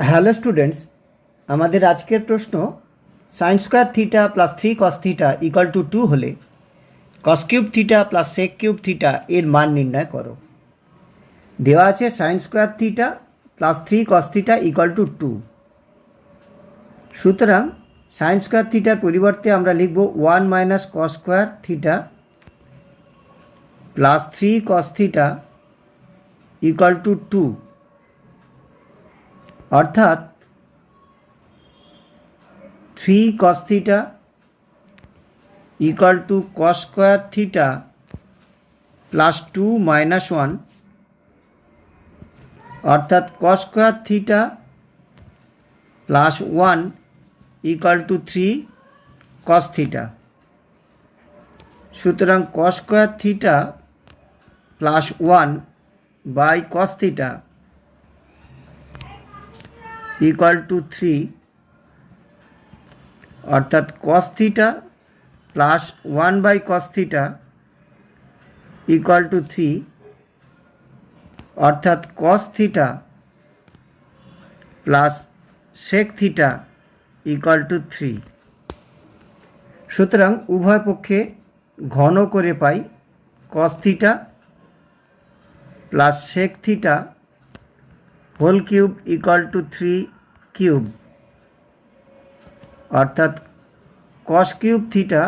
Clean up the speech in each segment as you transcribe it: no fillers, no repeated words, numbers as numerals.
Hello students, আমাদের আজকের প্রশ্ন sine square theta plus 3 cos theta equal to 2 হলে cos cube theta plus sec cube theta এর মান নির্ণয় করো। দেওয়া আছে sine square theta plus 3 cos theta equal to 2। সুতরাং সাইন স্কোয়ার থিটার পরিবর্তে আমরা লিখব 1 minus cos square theta plus 3 cos theta equal to 2, অর্থাৎ 3 cos theta equal to cos square theta plus 2 minus 1, অর্থাৎ cos square theta plus 1 equal to 3 cos theta। সুতরাং cos square theta plus 1 by cos theta equal to 3, অর্থাৎ cos theta plus 1 by cos theta equal to 3, অর্থাৎ cos theta plus sec theta equal to 3। সুতরাং উভয় পক্ষে ঘন করে পাই cos theta plus sec theta whole cube equal to 3 cube, অর্থাৎ cos cube theta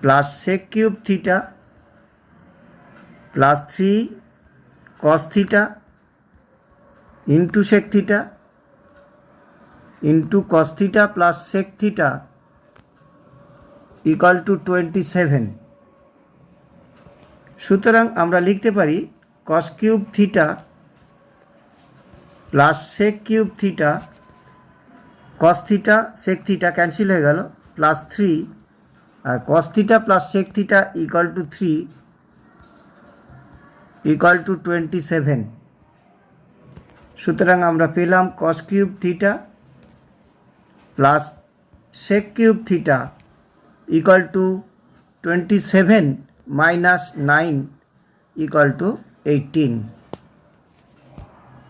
plus sec cube theta plus 3 cos theta into sec theta into cos theta plus sec theta equal to 27। সুতরাং আমরা লিখতে পারি cos cube theta plus sec cube theta, cos theta sec theta cancel হয়ে গেল, plus 3 আর cos theta plus sec theta equal to 3 equal to 27। সুতরাং আমরা পেলাম cos cube theta plus sec cube theta equal to 27 minus 9 equal to 18।